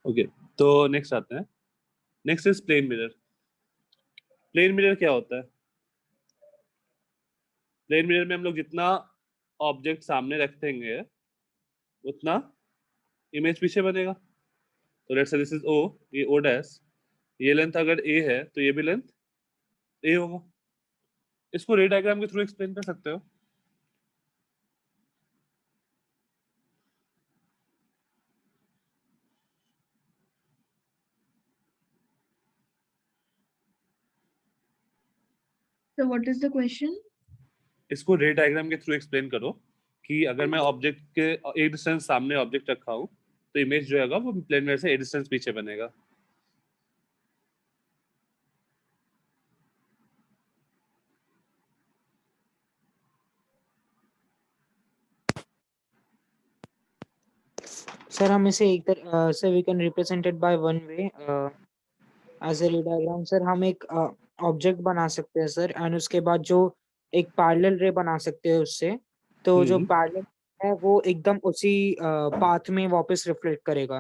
Okay, तो next आते हैं। Next is plane mirror. Plane mirror क्या होता है? प्लेन मिरर में हम लोग जितना ऑब्जेक्ट सामने रखेंगे उतना इमेज पीछे बनेगा। तो लेट्स से दिस इज ओ, ये ओ डैश, ये लेंथ अगर ए है तो ये भी लेंथ ए होगा। इसको रे डायग्राम के थ्रू एक्सप्लेन कर सकते हो। So what is the question? इसको रे डायग्राम के थ्रू एक्सप्लेन करो कि अगर मैं ऑब्जेक्ट के एक डिस्टेंस सामने ऑब्जेक्ट रखा हूं तो इमेज जो है वो प्लेन मिरर से एक डिस्टेंस पीछे बनेगा। सर हम इसे एक तरह से we can represented by one way as a ray diagram. Sir हम एक ऑब्जेक्ट बना सकते हैं सर, एंड उसके बाद जो एक पैरेलल रे बना सकते हैं उससे, तो जो पैरेलल है वो एकदम उसी पाथ में वापस रिफ्लेक्ट करेगा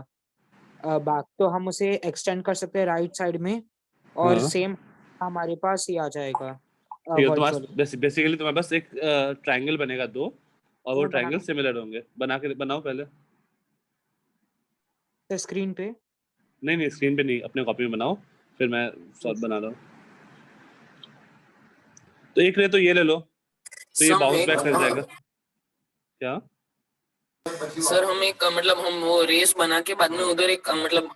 बैक। तो हम उसे एक्सटेंड कर सकते हैं राइट साइड में, और सेम हमारे पास ही आ जाएगा वर्चुअली। बेसिकली तुम्हारे पास एक ट्रायंगल बनेगा दो, और वो ट्रायंगल सिमिलर होंगे। बनाओ पहले स्क्रीन पे। नहीं स्क्रीन पे नहीं, अपने कॉपी में बनाओ, फिर मैं सॉल्व बना रहा हूँ। तो एक रे तो ये ले लो, तो ये बाउंस बैक कर जाएगा। क्या सर हम एक मतलब हम वो रेस बना के बाद में उधर एक मतलब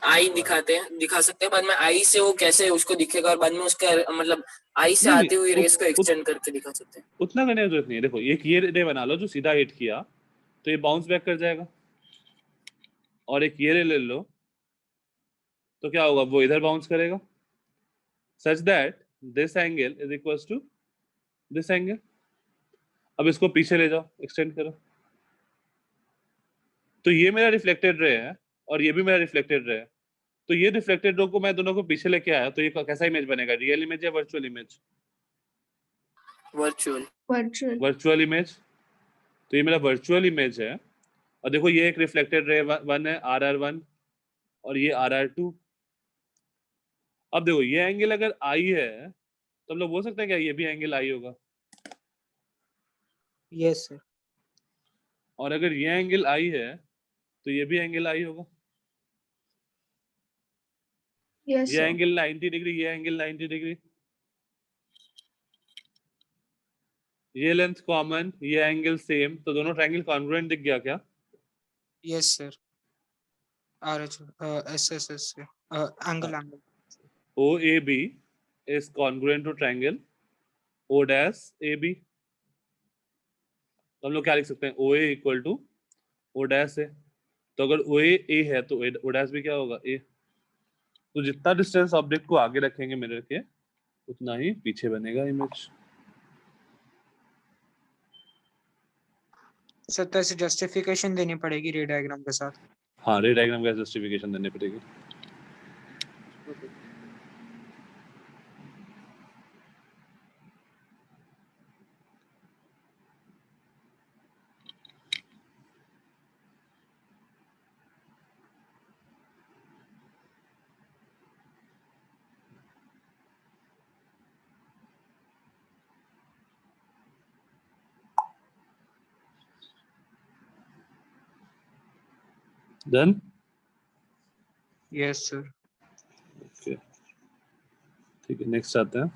आई दिखा सकते हैं, बाद में आई से वो कैसे उसको दिखेगा, और बाद में उसका मतलब आई से आती हुई रेस को एक्सटेंड करके दिखा सकते हैं। उतना करने की जरूरत नहीं है। देखो एक ये रे बना लो जो सीधा हिट किया तो ये बाउंस बैक कर जाएगा, और एक ये रे ले लो तो क्या होगा, वो इधर बाउंस करेगा, such that this angle is equals to this angle. अब इसको पीछे ले जाओ, एक्सटेंड करो, तो ये मेरा रिफ्लेक्टेड रे है और ये भी मेरा रिफ्लेक्टेड रे है। तो ये रिफ्लेक्टेड रे को मैं दोनों को पीछे लेके आया, तो ये कैसा इमेज बनेगा, रियल इमेज या वर्चुअल इमेज? Virtual image. तो ये मेरा वर्चुअल इमेज है, और देखो ये एक रिफ्लेक्टेड रे वन है RR1, और ये RR2। अब देखो ये एंगल अगर आई है तो हम लोग बोल सकते हैं क्या ये भी एंगल आई होगा? Yes sir. और अगर ये एंगल आई है तो ये भी एंगल आई होगा। Yes, ये sir. एंगल 90 डिग्री, ये एंगल 90 डिग्री, ये लेंथ कॉमन, ये एंगल सेम, तो दोनों ट्रायंगल कॉन्ग्रुएंट दिख गया क्या? Yes sir. S angle OAB is congruent to triangle O'AB। तो हम लोग क्या लिख सकते हैं, OA equal to O dash है। तो अगर OA A है तो O डैश भी क्या होगा, A। तो जितना डिस्टेंस ऑब्जेक्ट को आगे रखेंगे मिरर के उतना ही पीछे बनेगा इमेज। सर तो ऐसे जस्टिफिकेशन देनी पड़ेगी रे डायग्राम के साथ? हाँ, रे डायग्राम का जस्टिफिकेशन देनी पड़ेगी। Done? Yes sir. Okay. ठीक है, नेक्स्ट आते हैं।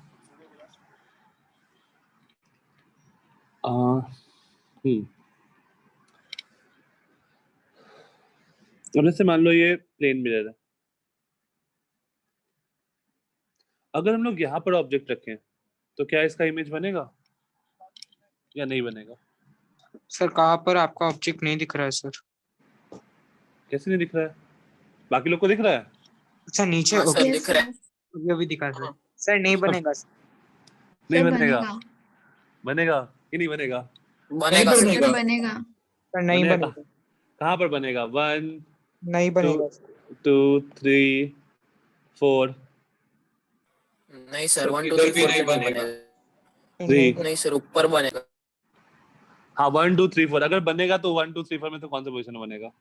अब जैसे मान लो ये प्लेन मिरर है, अगर हम लोग यहाँ पर ऑब्जेक्ट रखें तो क्या इसका इमेज बनेगा या नहीं बनेगा? सर कहाँ पर आपका ऑब्जेक्ट नहीं दिख रहा है सर? कैसे नहीं दिख रहा है? बाकी लोग को दिख रहा है? अच्छा नीचे ओके दिख रहा है, ये भी दिखा सर। सर नहीं बनेगा सर। नहीं बनेगा? बनेगा कि नहीं बनेगा? बनेगा बनेगा सर नहीं बनेगा। कहाँ पर बनेगा? 1 नहीं बनेगा 2 3 4। नहीं सर 1 2 3 4 नहीं बनेगा। नहीं सर ऊपर बनेगा। हाँ 1 2 3 4 अगर बनेगा तो 1 2 3 4 में तो कौन सा पोजीशन में बनेगा?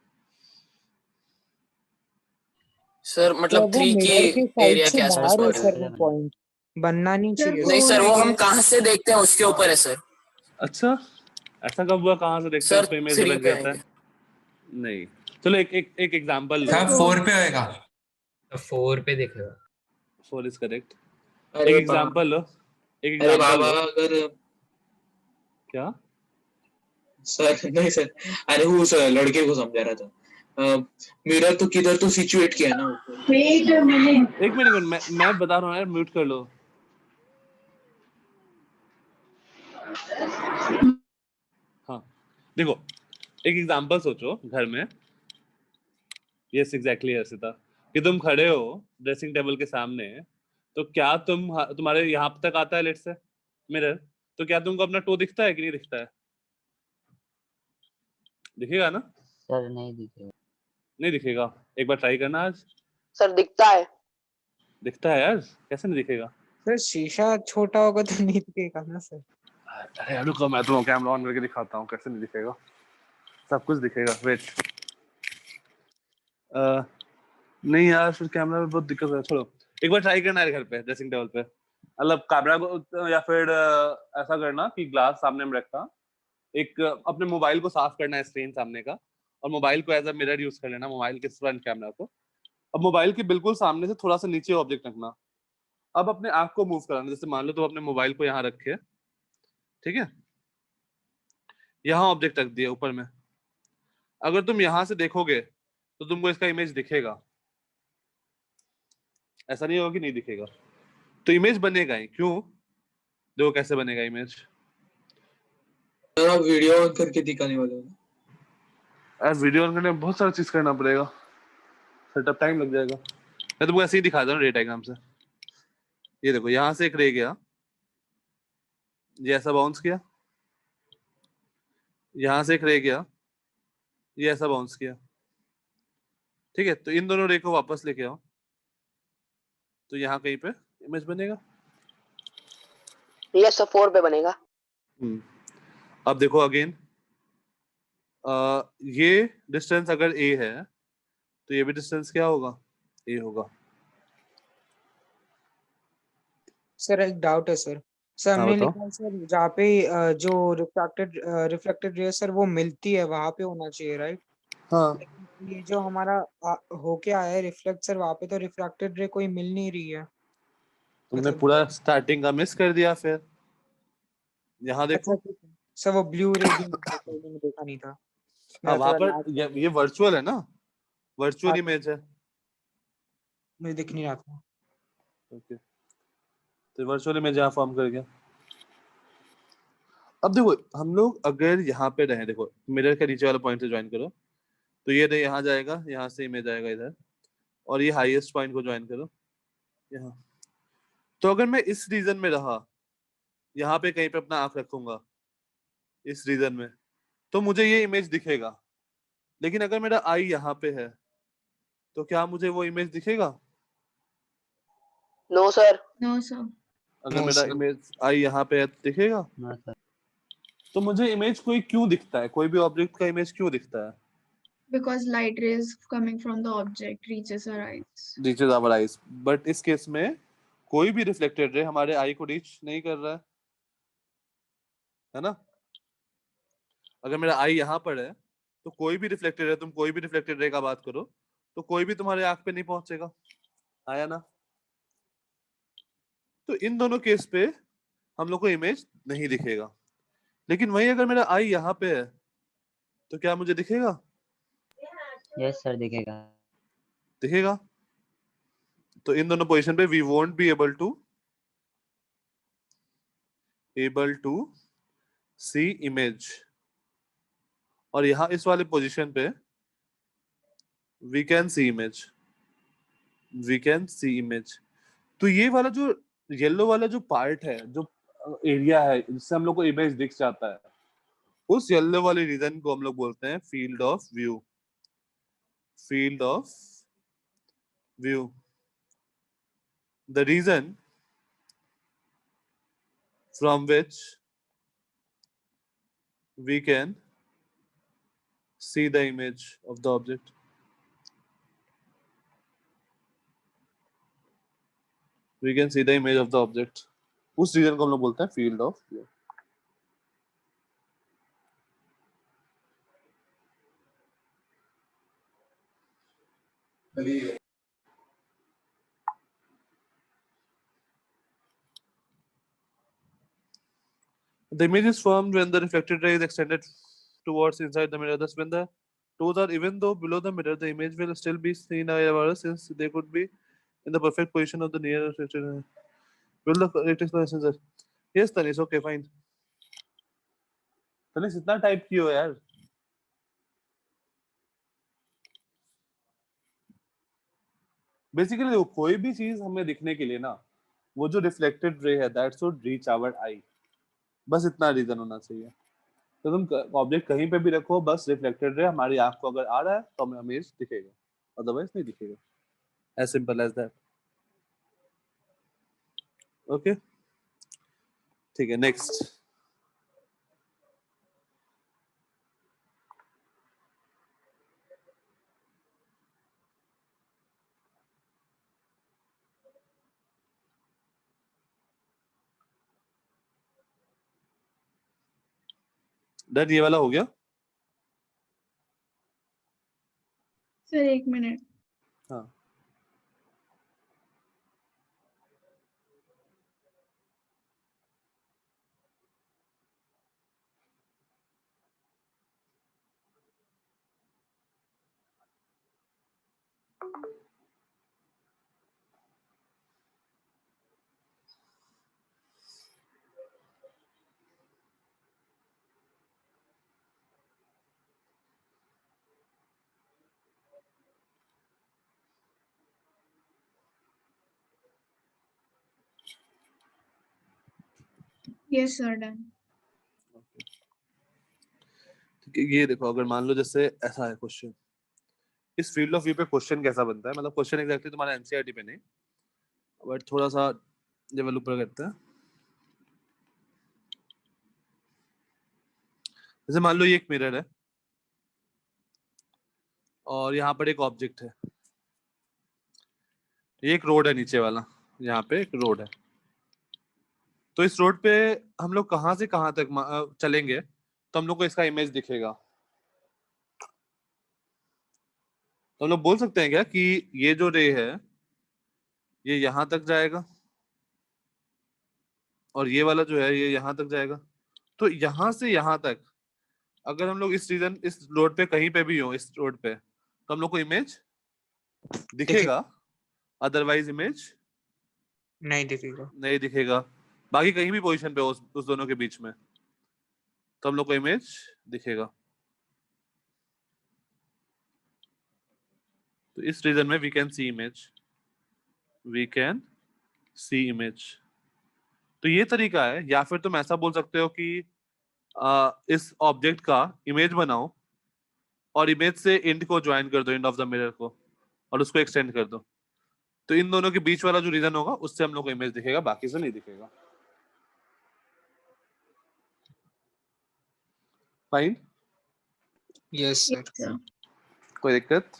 सर मतलब वो 3 की मिरर के साइड एरिया से के आसपास बाहर है पॉइंट। सर, वो पॉइंट बनना नहीं Sir, चाहिए। नहीं सर, वो four, I हम guess. कहाँ से देखते हैं उसके ऊपर है सर। अच्छा, ऐसा कब हुआ, कहाँ से देखते हैं सर उस पे इमेज 3 डिपेंड पे करता है? नहीं, चलो एक एग्जांपल लो। Sir, साहब four. 4 पे होएगा। 4 पे दिखेगा। 4 इज करेक्ट। एक अरे एग्जांपल लो, एक अरे एग्जांपल बाबा, लो। अगर क्या? सर नहीं सर, अरे वो सर लड़के को समझा रहा था। मिरर तो किधर तो सिचुएट किया ना ऊपर। Wait a minute. एक मिनट, मैं बता रहा हूँ यार, म्यूट कर लो। हाँ, देखो एक एग्जांपल सोचो घर में। यस एग्जैक्टली हर्षिता, कि तुम खड़े हो ड्रेसिंग टेबल के सामने, तो क्या तुम्हारे यहाँ तक आता है लेट्स से मिरर, तो क्या तुमको अपना टो दिखता है कि नहीं दिखता है? दिखेगा ना? सर नहीं दिखेगा। नहीं दिखेगा, एक बार ट्राई करना आज। सर दिखता है। दिखता है यार, कैसे नहीं दिखेगा? सर शीशा छोटा होगा तो नहीं दिखेगा ना सर। अरे यार रुको, मैं तुम्हें कैमरा ऑन करके दिखाता हूँ कैसे नहीं दिखेगा। सब कुछ दिखेगा, वेट। नहीं यार, फिर कैमरा में बहुत दिक्कत है, छोड़ो। एक बार ट्राई करना है घर पे ड्रेसिंग टेबल पे, मतलब कैमरा को, या फिर ऐसा करना कि ग्लास सामने में रखा, एक अपने मोबाइल को साफ करना है स्क्रीन सामने का, और मोबाइल को एज अ मिरर यूज कर लेना, मोबाइल के फ्रंट कैमरा को। अब मोबाइल के बिल्कुल सामने से थोड़ा सा नीचे ऑब्जेक्ट रखना। अब अपने आंख को मूव कराना, जैसे मान लो तुम अपने मोबाइल को यहाँ रखे, ठीक है, यहाँ ऑब्जेक्ट रख दिया ऊपर में। अगर तुम यहाँ से देखोगे तो तुमको इसका इमेज दिखेगा, ऐसा नहीं होगा कि नहीं दिखेगा। तो इमेज बनेगा ही, क्यों? देखो कैसे बनेगा इमेज। आप वीडियो ऑन करके दिखाने वाले हो। यार वीडियो ऑन करने में बहुत सारा चीज करना पड़ेगा, सेटअप टाइम लग जाएगा। मैं तुमको ऐसे ही दिखा दूं रे डायग्राम से। ये देखो, यहाँ से एक रे गया, ये ऐसा बाउंस किया, यहाँ से एक रे गया, ये ऐसा बाउंस किया, ठीक है। तो इन दोनों रे को वापस लेके आओ, तो यहाँ कहीं पे इमेज बनेगा। यस सर 4 पे बनेगा। अब देखो अगेन, ये डिस्टेंस अगर a है तो ये भी डिस्टेंस क्या होगा? a होगा। सर एक डाउट है सर। सर हाँ हमने बताओ। लिखा है सर जहाँ पे जो रिफ्लेक्टेड रे सर वो मिलती है वहां पे होना चाहिए, राइट? हाँ, ये जो हमारा होके आया है रिफ्लेक्ट सर, वहां पे तो रिफ्रैक्टेड रे कोई मिल नहीं रही है। तुमने मतलब पूरा स्टार्टिंग का मिस कर दिया। फिर यहाँ अच्छा देखो, ठीक है सर, वो ब्लू रे भी मैंने देखा नहीं था। हाँ मेरा वहां थोड़ा पर लैग ये, कर गया, ये वर्चुअल है ना, वर्चुअल हाँ, इमेज है। मुझे दिख नहीं रहा था। ओके, तो वर्चुअल इमेज यहाँ फॉर्म कर गया। अब देखो हम लोग अगर यहाँ पे रहे, देखो मिरर के नीचे वाला पॉइंट से ज्वाइन करो, तो ये रे यहाँ जाएगा, यहाँ से इमेज आएगा इधर, और ये हाईएस्ट पॉइंट को ज्वाइन करो यहाँ। तो अगर मैं इस रीजन में रहा, यहाँ पे कहीं पे अपना आंख रखूंगा इस रीजन में, तो मुझे ये इमेज दिखेगा। लेकिन अगर मेरा आई यहाँ पे है, तो क्या मुझे वो इमेज दिखेगा? No sir. No, sir. अगर नो मेरा सर। इमेज आई यहाँ पे है तो दिखेगा? No sir. तो मुझे इमेज कोई क्यों दिखता है, कोई भी ऑब्जेक्ट का इमेज क्यों दिखता है? Because light rays coming from the object reaches our eyes. Reaches our eyes, but इस केस में कोई भी रिफ्लेक्टेड रे हमारे आई को रीच नहीं कर रहा है ना? अगर मेरा आई यहाँ पर है, तो कोई भी रिफ्लेक्टेड रे, तुम कोई भी रिफ्लेक्टेड रे का बात करो, तो कोई भी तुम्हारे आंख पे नहीं पहुंचेगा, आया ना? तो इन दोनों केस पे हम लोग को इमेज नहीं दिखेगा। लेकिन वही अगर मेरा आई यहाँ पे है, तो क्या मुझे दिखेगा? यस सर दिखेगा। दिखेगा। तो इन दोनों पोजीशन पे we won't be able to see image, और यहाँ इस वाले पोजीशन पे वी कैन सी इमेज। तो ये वाला जो येलो वाला जो पार्ट है, जो एरिया है जिससे हम लोग को इमेज दिख जाता है, उस येलो वाले रीजन को हम लोग बोलते हैं field of view. The reason from which we can see the image of the object. We can see the image of the object. उस रीजन को हम लोग बोलते हैं field of view. The image is formed when the reflected ray is extended towards inside the mirror. Thus, when the toes are even though below the mirror, the image will still be seen however, since they could be in the perfect position of the near reflected ray. Will the correct explanation, sir? Yes, Tanis. Okay, fine. Tanis, इतना type क्यों यार? Basically देखो, कोई भी चीज हमें दिखने के लिए ना, वो जो रिफ्लेक्टेड रे है दैट शुड रीच आवर आई, बस इतना रीजन होना चाहिए। तो तुम ऑब्जेक्ट कहीं पे भी रखो, बस रिफ्लेक्टेड रे हमारी आंख को अगर आ रहा है तो हमें इमेज दिखेगा, अदरवाइज नहीं दिखेगा। As simple as that. Okay, ठीक है, नेक्स्ट। डन, ये वाला हो गया। Sir 1 minute. हाँ, यस सर, डन। ये देखो, अगर मान लो जैसे ऐसा है क्वेश्चन, इस फील्ड ऑफ व्यू पे क्वेश्चन कैसा बनता है, मतलब क्वेश्चन एग्जैक्टली तुम्हारा एनसीईआरटी पे नहीं, बट थोड़ा सा लेवल ऊपर करते हैं। जैसे मान लो ये एक मिरर है और यहाँ पर एक ऑब्जेक्ट है, ये एक रोड है नीचे वाला, यहाँ पे एक रोड है। तो इस रोड पे हम लोग कहाँ से कहाँ तक चलेंगे तो हम लोग को इसका इमेज दिखेगा। तो हम लोग बोल सकते हैं क्या कि ये जो रे है ये यहाँ तक जाएगा और ये वाला जो है ये यहाँ तक जाएगा। तो यहाँ से यहाँ तक अगर हम लोग इस रोड पे कहीं पे भी हो, इस रोड पे, तो हम लोग को इमेज दिखेगा, अदरवाइज इमेज नहीं दिखेगा। नहीं दिखेगा। बाकी कहीं भी पोजीशन पे हो उस दोनों के बीच में तो हम लोग को इमेज दिखेगा। तो इस रीजन में वी कैन सी इमेज। तो ये तरीका है। या फिर तुम ऐसा बोल सकते हो कि इस ऑब्जेक्ट का इमेज बनाओ और इमेज से एंड को ज्वाइन कर दो, एंड ऑफ द मिरर को, और उसको एक्सटेंड कर दो। तो इन दोनों के बीच वाला जो रीजन होगा उससे हम लोग को इमेज दिखेगा, बाकी से नहीं दिखेगा। Fine? Yes yes sir. Sir. कोई दिक्कत?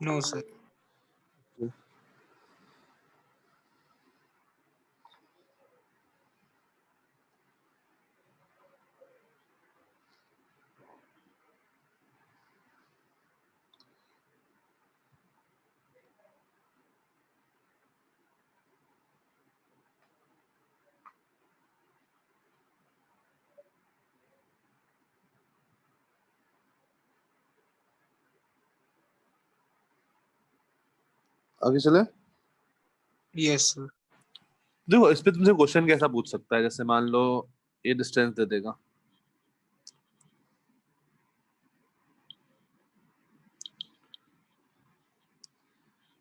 No sir. आगे चले। Yes sir. देखो, इस पे तुमसे क्वेश्चन कैसा पूछ सकता है, जैसे मान लो ये डिस्टेंस दे देगा,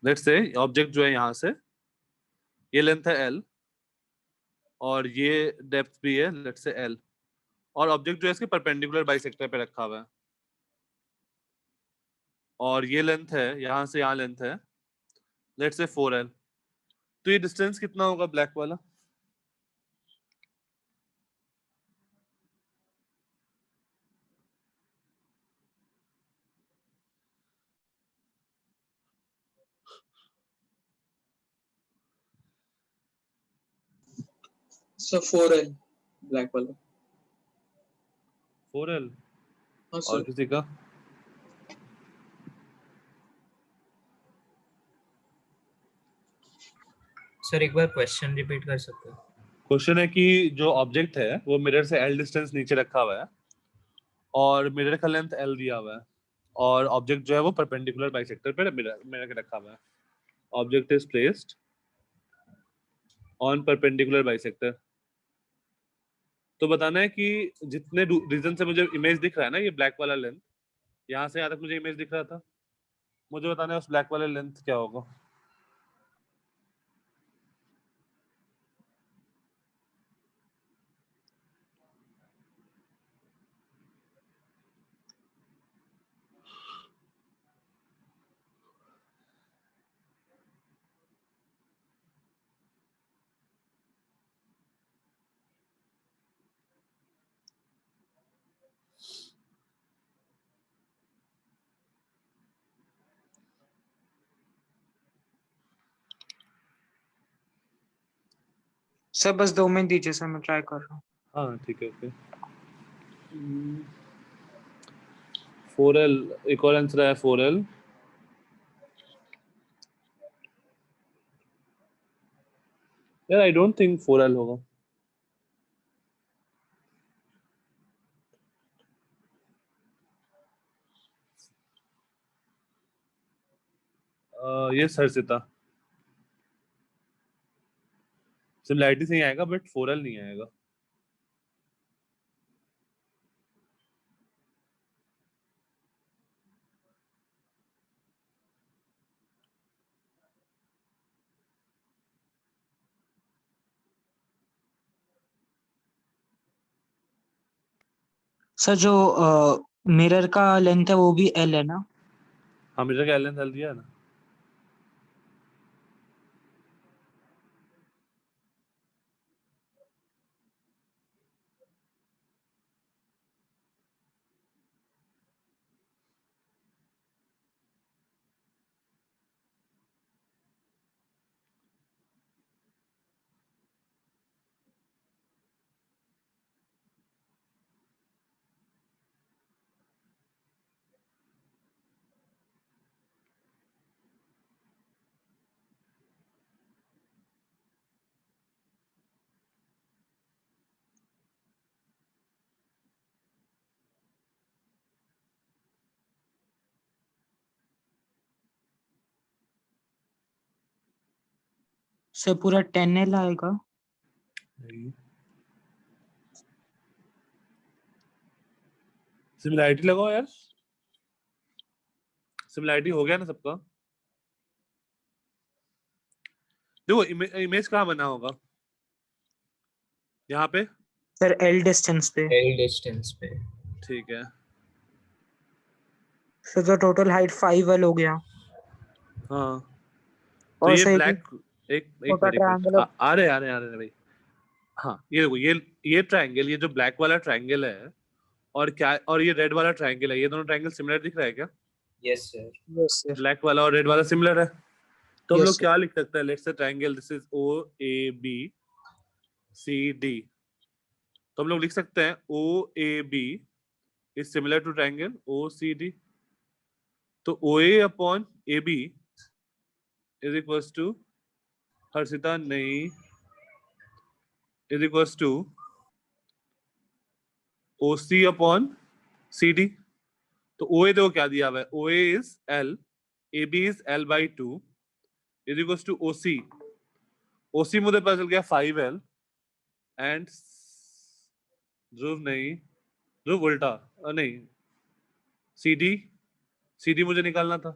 लेट्स से ऑब्जेक्ट जो है यहाँ से, ये लेंथ है l और ये डेप्थ भी है लेट्स से l, और ऑब्जेक्ट जो है इसके परपेंडिकुलर बाइसेक्टर पे रखा हुआ है, और ये लेंथ है यहाँ से यहाँ लेंथ है लेट्स से 4l। तो ये डिस्टेंस कितना होगा ब्लैक वाला? सर 4L ब्लैक वाला। 4L हाँ और सर। किसी का? सर एक बार क्वेश्चन रिपीट कर सकते हो? क्वेश्चन है कि जो ऑब्जेक्ट है वो मिरर से L डिस्टेंस नीचे रखा हुआ है और मिरर का लेंथ L दिया हुआ है और ऑब्जेक्ट जो है वो परपेंडिकुलर बाइसेक्टर पे मिरर के रखा हुआ है। Object is placed on perpendicular bisector. तो बताना है कि जितने रीजन से मुझे इमेज दिख रहा है ना, ये ब्लैक वाला लेंथ, यहाँ से यहाँ तक मुझे इमेज दिख रहा था, मुझे बताना है उस ब्लैक वाले लेंथ क्या होगा। सर बस 2 मिनट दीजिए सर, मैं ट्राई कर रहा हूँ। हाँ ठीक है, ओके। 4L एक और आंसर है 4L। यार आई डोंट थिंक 4L होगा। ये सरसिता सिमिलैरिटी से ही आएगा बट 4L नहीं आएगा। सर जो मिरर का लेंथ है वो भी L है ना? हाँ मिरर का लेंथ L दिया है ना। सर पूरा 10L आएगा। सिमिलैरिटी लगाओ यार, सिमिलैरिटी हो गया ना सबका। देखो इमेज कहाँ बना होगा, यहाँ पे सर L डिस्टेंस पे। L डिस्टेंस पे। ठीक है। सर तो टोटल हाइट 5L हो गया। हाँ तो और ये सर ब्लैक एक छोटा मिनट triangle आ रहे भाई। हाँ ये देखो, ये ट्रायंगल, ये जो ब्लैक वाला ट्रायंगल है और क्या, और ये रेड वाला ट्रायंगल है, ये दोनों ट्रायंगल सिमिलर दिख रहा है क्या? Yes sir. Yes sir. Black वाला और रेड वाला सिमिलर है, तो हम Yes, लोग sir. क्या लिख सकते हैं? Let's say triangle this is O A B C D, तो हम लोग लिख सकते हैं O A B is similar to triangle O C D. तो O A upon A B is equals to, Harshita नहीं, is equals to O C upon C D. तो O A देखो क्या दिया हुआ है, O A is L, A B is L by two is equals to O सी। ओ सी मुझे पता चल गया 5L एंड ध्रुव नहीं, ध्रुव उल्टा नहीं, सी डी मुझे निकालना था,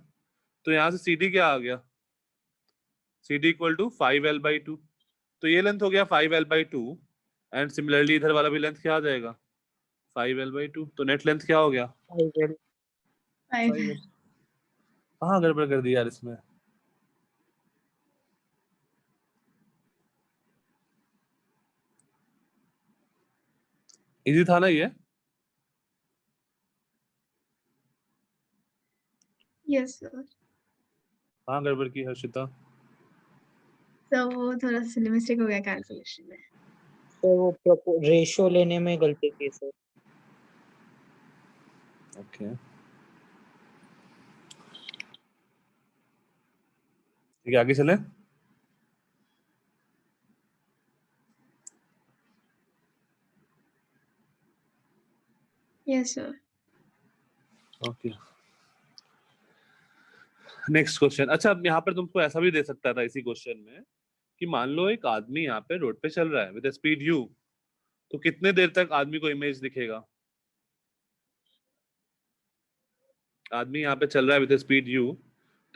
तो यहां से सी डी क्या आ गया, C D equal to 5L by two. तो ये लेंथ हो गया 5L by to and similarly इधर वाला भी लेंथ क्या आ जाएगा 5L बाई टू। तो नेट लेंथ क्या हो गया 5L। 5L। कहाँ गड़बड़ कर दी यार इसमें। इजी था ना ये? Yes, sir. कहाँ गड़बड़ की हर्षिता? So वो थोड़ा सा सिली मिस्टेक हो गया कैलकुलेशन में। तो वो रेशियो लेने में गलती की सर। ओके, ठीक है, आगे चले। Yes, sir. Okay, next question. अच्छा, अब यहाँ पर तुमको ऐसा भी दे सकता था इसी क्वेश्चन में कि मान लो एक आदमी यहाँ पे रोड पे चल रहा है विद स्पीड यू, तो कितने देर तक आदमी को इमेज दिखेगा? आदमी यहाँ पे चल रहा है विद स्पीड यू,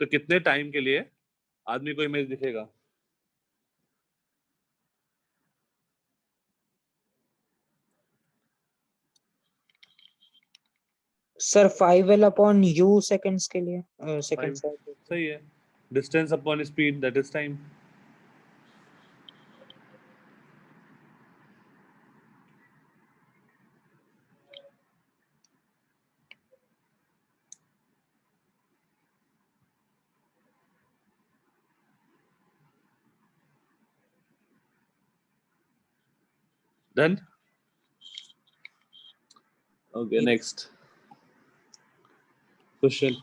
तो कितने टाइम के लिए आदमी को इमेज दिखेगा? Sir 5L upon U seconds के लिए सेकंड Five. सही है, distance upon speed that is time. Done. Okay, next question.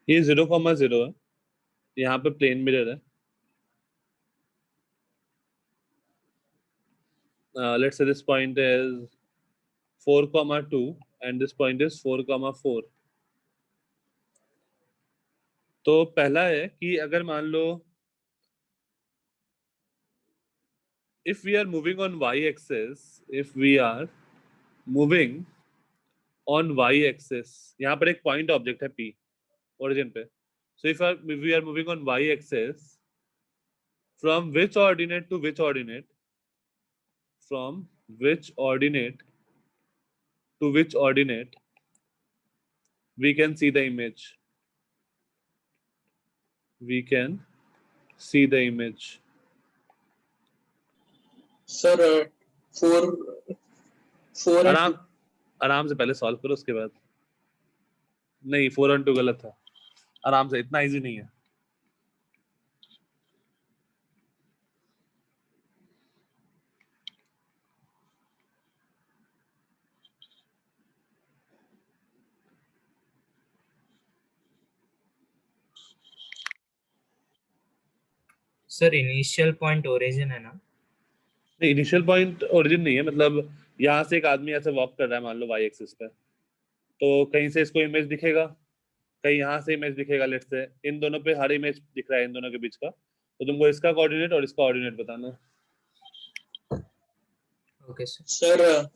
ये 0,0 है, यहाँ पे प्लेन मिरर है। Let's say this point is 4,2 and this point is 4,4। तो पहला है कि अगर मान लो if we are moving on y-axis, if we are moving on y-axis, यहाँ पर एक पॉइंट ऑब्जेक्ट है P ओरिजिन पे। So if we are moving on y-axis, from which ordinate to which ordinate, from which ordinate to which ordinate we can see the image? We can see the image. Sir, 4 आराम आराम से पहले solve करो, उसके बाद। नहीं, 4 on 2 गलत है, आराम से, इतना इजी नहीं है। सर इनिशियल पॉइंट ओरिजिन है ना? नहीं, इनिशियल पॉइंट ओरिजिन नहीं है, मतलब यहाँ से एक आदमी ऐसे वॉक कर रहा है मान लो वाई एक्सिस पे, तो कहीं से इसको इमेज दिखेगा, कहीं यहाँ से इमेज दिखेगा। लेट्स से इन दोनों पे हर इमेज दिख रहा है, इन दोनों के बीच का, तो तुमको इसका कोऑर्डिनेट और इसका ऑर्डिनेट बताना है। Okay sir.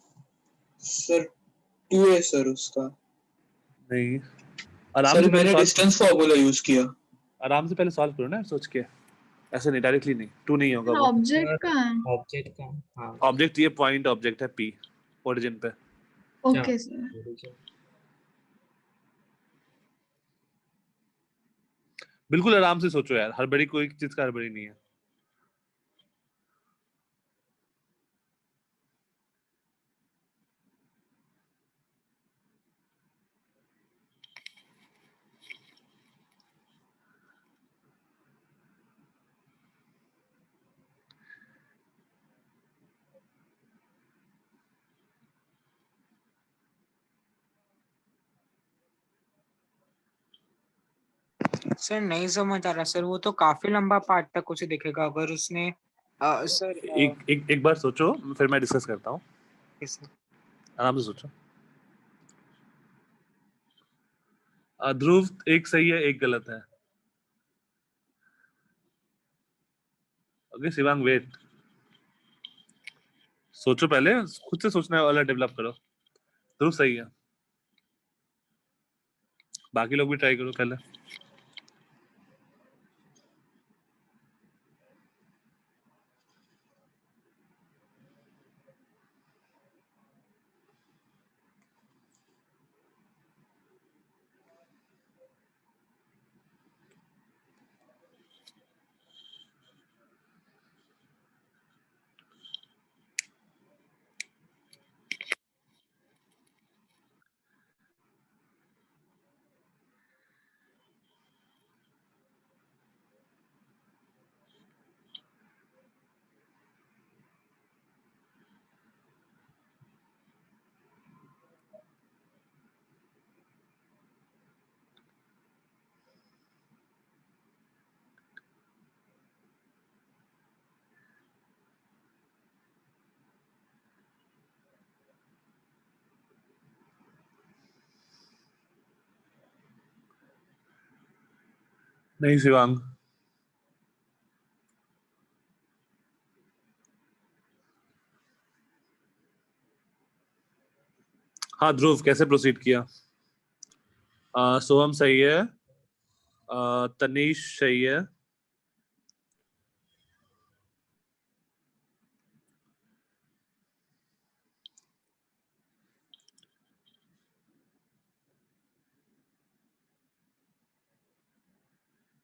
सर 2 है सर उसका। नहीं, आराम सर से पहले मैंने सॉल्व, डिस्टेंस फॉर्मूला यूज किया। आराम से पहले सॉल्व करो ना, सोच के, ऐसे नहीं, डायरेक्टली नहीं। 2 नहीं होगा वो। Object कहाँ है? ऑब्जेक्ट का, हाँ। ऑब्जेक्ट, ये पॉइंट ऑब्जेक्ट है P ओरिजिन पे। Okay, sir. origin। बिल्कुल आराम से सोचो यार, हड़बड़ी, कोई चीज का हड़बड़ी नहीं है। सर नहीं समझ आ रहा सर, वो तो काफी लंबा पार्ट तक उसे दिखेगा अगर उसने सर एक बार सोचो, फिर मैं डिस्कस करता हूँ, आराम से सोचो। ध्रुव, एक सही है, एक गलत है। ओके शिवांग, वेट, सोचो पहले, खुद से सोचना वाला डेवलप करो। ध्रुव सही है, बाकी लोग भी ट्राई करो पहले। नहीं शिवांग, हाँ ध्रुव कैसे प्रोसीड किया? सोहम सही है, तनीश सही है,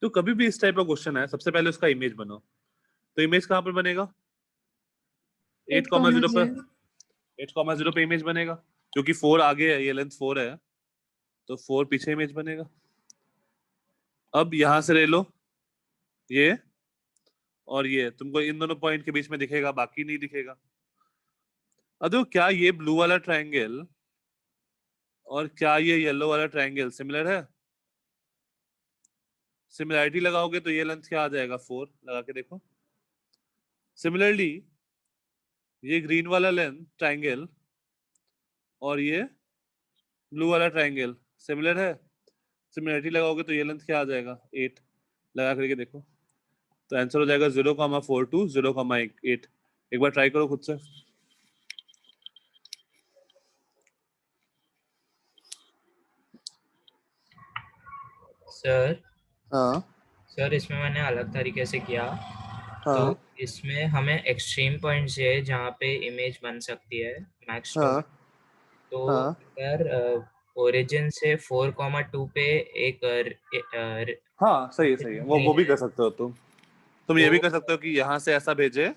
तो कभी भी इस टाइप का क्वेश्चन है सबसे पहले उसका इमेज बनाओ। तो इमेज कहाँ पर बनेगा? 8,0 पर, 8,0 पे इमेज बनेगा, क्योंकि 4 आगे है, ये लेंथ 4 है, तो 4 पीछे इमेज बनेगा। अब यहां से ले लो ये और ये, तुमको इन दोनों पॉइंट के बीच में दिखेगा, बाकी नहीं दिखेगा। अब देखो, क्या ये ब्लू वाला ट्रायंगल और क्या ये येलो वाला ट्रायंगल सिमिलर है? सिमिलरिटी लगाओगे तो ये लेंथ क्या आ जाएगा? 4 लगा के देखो। सिमिलरली ये ग्रीन वाला लेंथ ट्रायंगल और ये ब्लू वाला ट्रायंगल सिमिलर है। सिमिलरिटी लगाओगे तो ये लेंथ क्या आ जाएगा? 8 लगा करके देखो, तो आंसर हो जाएगा 0,4 to 0,8। एक बार ट्राई करो खुद से। सर हाँ सर इसमें मैंने अलग तरीके से किया। हाँ तो इसमें हमें एक्सट्रीम पॉइंट है जहाँ पे इमेज बन सकती है मैक्स हाँ तो हाँ अगर ओरिजिन से 4,2 पे एक हाँ, सही है, वो भी कर सकते हो तुम ये भी कर सकते हो कि यहाँ से ऐसा भेजे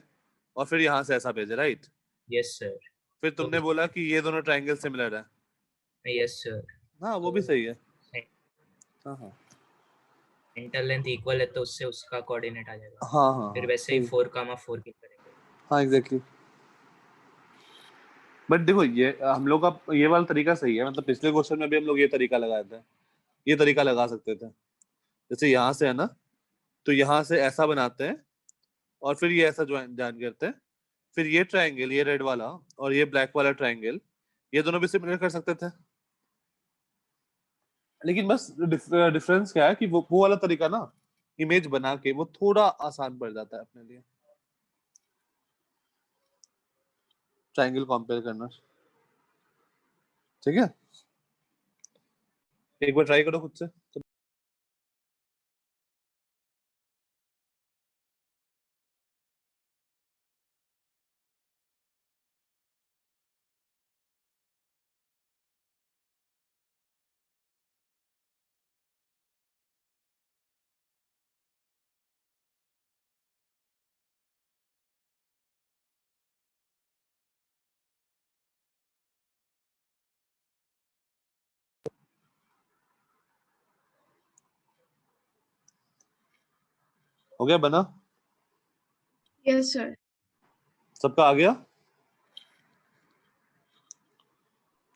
और फिर यहाँ से ऐसा भेजे, राइट? Yes sir. फिर तुमने बोला कि ये दोनों ट्रायंगल सिमिलर है। Yes sir. हाँ, वो भी सही है। हाँ हाँ इंटर लेंथ इक्वल है तो उससे उसका कोऑर्डिनेट आ जाएगा। हाँ हाँ फिर हाँ, वैसे ही सही। 4,4 की करेंगे। हाँ एग्जैक्टली। बट देखो, ये हम लोग का ये वाला तरीका सही है, मतलब पिछले क्वेश्चन में भी हम लोग ये तरीका लगाए थे, ये तरीका लगा सकते थे। जैसे यहाँ से है ना, तो यहाँ से ऐसा बनाते हैं और फिर ये ऐसा ज्वाइन करते हैं, फिर ये ट्रायंगल, ये रेड वाला और ये ब्लैक वाला ट्रायंगल, ये दोनों भी सिमिलर कर सकते थे। लेकिन बस डिफरेंस क्या है कि वो वाला तरीका ना, इमेज बना के वो थोड़ा आसान पड़ जाता है अपने लिए, ट्रायंगल कंपेयर करना। ठीक है, एक बार ट्राई करो खुद से। हो गया बना? Yes, sir. सबका आ गया?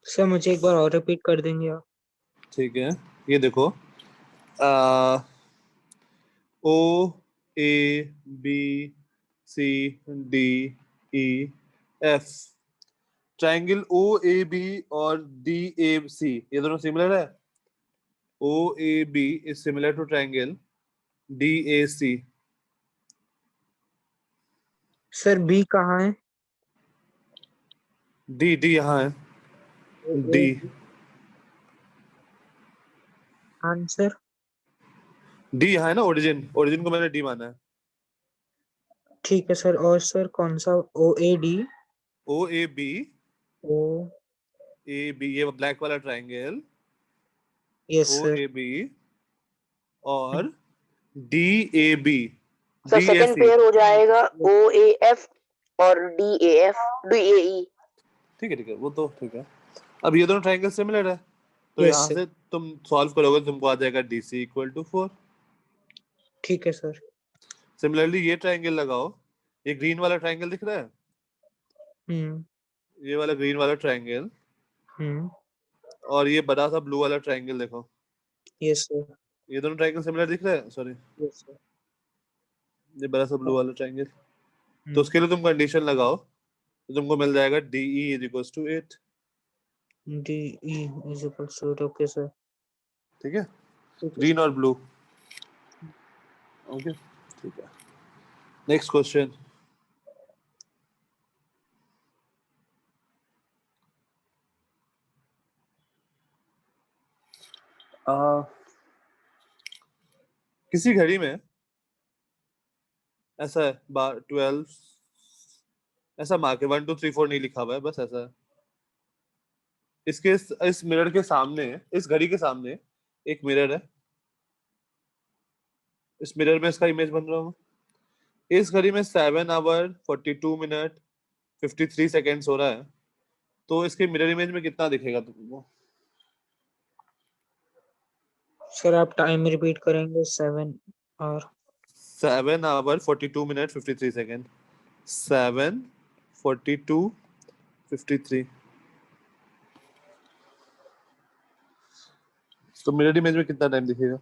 सर मुझे एक बार और रिपीट कर देंगे आप? ठीक है, ये देखो, O A B C D E F, triangle O A B और डी ए सी, ये दोनों सिमिलर है। O A B is similar to triangle D A C. Sir B कहाँ है? डी डी यहाँ है, डी। आंसर? डी यहाँ है ना, ओरिजिन, ओरिजिन को मैंने डी माना है। ठीक है सर। और सर कौन सा? O A D? O A B, O A B, ये ब्लैक वाला triangle yes O sir. A B और D A B, sir D A second C. Pair हो जाएगा OAF और DAE। ठीक है, वो तो ठीक है। अब ये दोनों ट्रायंगल सिमिलर है, तो यस यहाँ सर। से तुम सॉल्व करोगे तो तुमको आ जाएगा DC = 4। ठीक है सर। सिमिलरली ये ट्रायंगल लगाओ, ये ग्रीन वाला ट्रायंगल दिख रहा है, ये वाला ग्रीन वाला ट्रायंगल और ये बड़ा सा ब्लू वाला ट्रायंगल देखो, यस सर। ये दोनों ट्रायंगल सिमिलर दिख रहे हैं। Sorry, yes sir. ये बड़ा सा ब्लू वाला ट्रायंगल, तो उसके लिए तुम कंडीशन लगाओ तो तुमको मिल जाएगा DE = 8। DE = 8। Okay sir. ठीक है, ठीक है ग्रीन और ब्लू। ओके ठीक है, नेक्स्ट क्वेश्चन। किसी घड़ी में ऐसा है 12, ऐसा मार्क है 1 2 3 4 नहीं लिखा हुआ है, बस ऐसा है। इसके इस मिरर के सामने, इस घड़ी के सामने एक मिरर है, इस मिरर में इसका इमेज बन रहा होगा। इस घड़ी में 7 आवर 42 मिनट 53 सेकेंड्स हो रहा है, तो इसके मिरर इमेज में कितना दिखेगा तुमको? सर आप टाइम रिपीट करेंगे 7 और 7 आवर 42 मिनट 53 सेकेंड, 7 42 53, तो मिरर इमेज में कितना टाइम दिखेगा?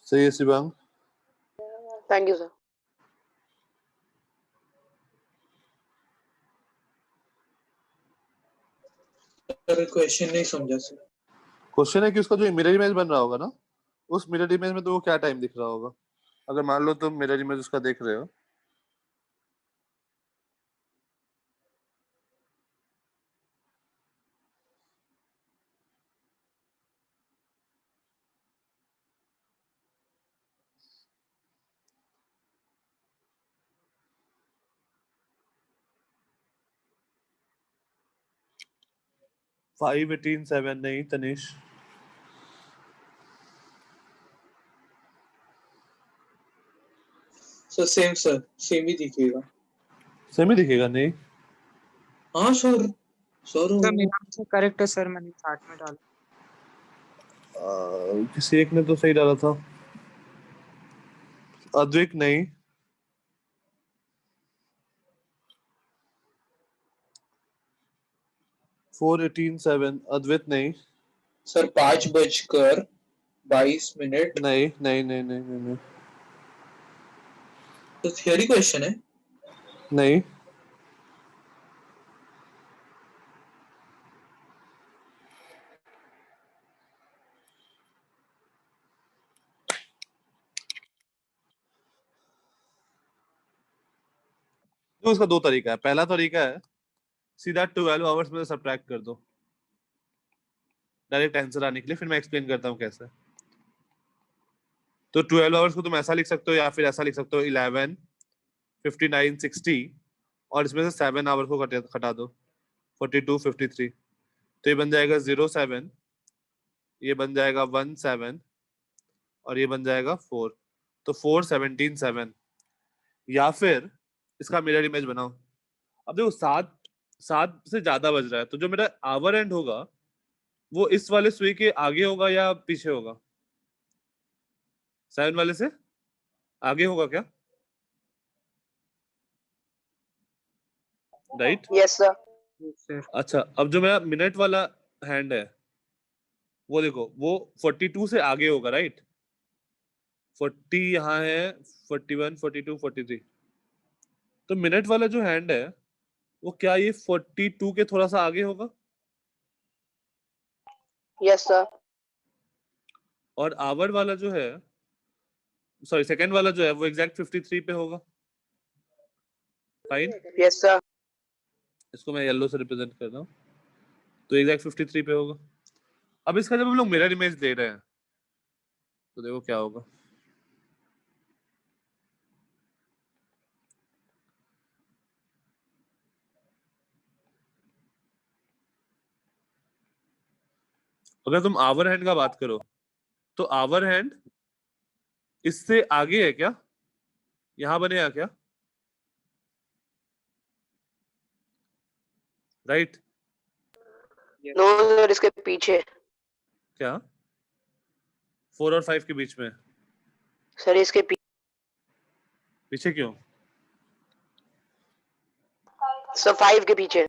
सही है Shivang. Thank you sir. Sir question नहीं समझा सर। क्वेश्चन है कि उसका जो मिरर इमेज बन रहा होगा ना, उस मिरर इमेज में तो वो क्या टाइम दिख रहा होगा? अगर मान लो तुम मिरर इमेज उसका देख रहे हो, फाइव 18 7 नहीं तनिष, सर सेम ही दिखेगा। सेम ही दिखेगा नहीं? हाँ सर सर सर मेरा आंसर करेक्ट है सर, मैंने 60 में डाला। किसी एक ने तो सही डाला था, अद्विक नहीं, फोर 18 7 अद्वित नहीं, सर 5:22 नहीं नहीं नहीं नहीं नहीं, नहीं, तो थियरी क्वेश्चन है। नहीं। तो इसका दो तरीका है। पहला तरीका है सीधा 12 आवर्स में सब्ट्रैक्ट कर दो डायरेक्ट आंसर आने के लिए, फिर मैं एक्सप्लेन करता हूँ कैसे। तो 12 आवर्स को तुम ऐसा लिख सकते हो या फिर ऐसा लिख सकते हो 11 59 60, और इसमें से 7 आवर को घटा दो 42 53, तो ये बन जाएगा 07, ये बन जाएगा 17 और ये बन जाएगा 4, तो 4 17 7। या फिर इसका मिरर इमेज बनाओ। अब देखो 7 से ज्यादा बज रहा है, तो जो मेरा आवर एंड होगा वो इस वाले सुई के आगे होगा या पीछे होगा? 7 वाले से आगे होगा क्या? राइट? Yes sir. सर अच्छा, अब जो मेरा मिनट वाला हैंड है वो देखो, वो 42 से आगे होगा, राइट? 40 यहाँ है, 41 42 43, तो मिनट वाला जो हैंड है वो क्या ये 42 के थोड़ा सा आगे होगा? Yes sir. और आवर वाला जो है, सॉरी सेकंड वाला जो है वो एग्जैक्ट 53 पे होगा। Fine, yes sir. इसको मैं येलो से रिप्रेजेंट कर रहा हूँ, तो एग्जैक्ट 53 पे होगा। अब इसका जब हम लोग मिरर इमेज दे रहे हैं तो देखो क्या होगा। अगर तुम आवर हैंड का बात करो तो आवर हैंड इससे आगे है क्या? यहां बनेगा क्या? राइट? नो सर, इसके पीछे। क्या 4 और 5 के बीच में? सर इसके पीछे क्यों? सर 5 के पीछे।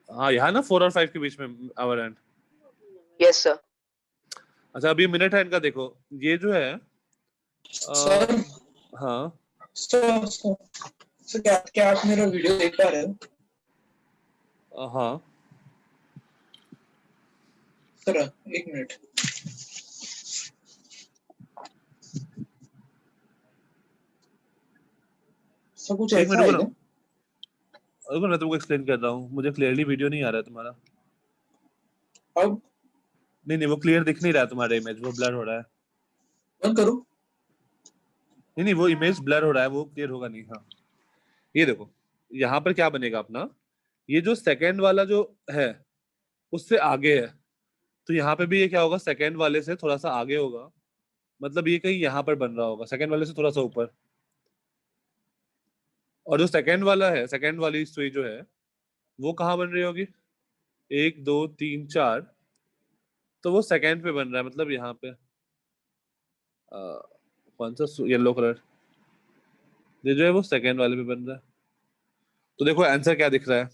हाँ यहाँ ना 4 और 5 के बीच में आवर हैंड। Yes sir. अच्छा अभी मिनट हैंड का देखो, ये जो है सर हाँ सर सर सर क्या आप मेरा वीडियो देख पा रहे हो? हाँ सर एक मिनट। सब कुछ एक मिनट ऐसा है रुको ना, क्या? रुको मैं तुमको एक्सप्लेन कर रहा हूँ, मुझे क्लियरली वीडियो नहीं आ रहा है तुम्हारा। अब नहीं वो क्लियर दिख नहीं रहा है तुम्हारा इमेज, वो ब्लर हो रहा है। बंद करो। नहीं वो इमेज ब्लर हो रहा है, वो क्लियर होगा नहीं। हाँ ये देखो, यहाँ पर क्या बनेगा अपना, ये जो सेकंड वाला जो है उससे आगे है, तो यहाँ पे भी ये क्या होगा, सेकंड वाले से थोड़ा सा आगे होगा, मतलब ये कहीं यहाँ पर बन रहा होगा, सेकंड वाले से थोड़ा सा ऊपर। और जो सेकंड वाला है, सेकंड वाली सुई जो है वो कहाँ बन रही होगी, 1 2 3 4, तो वो सेकंड पे बन रहा है, मतलब यहाँ पे कौन सा येलो कलर, ये जो है वो सेकंड वाले पे बन रहा है। तो देखो आंसर क्या दिख रहा है,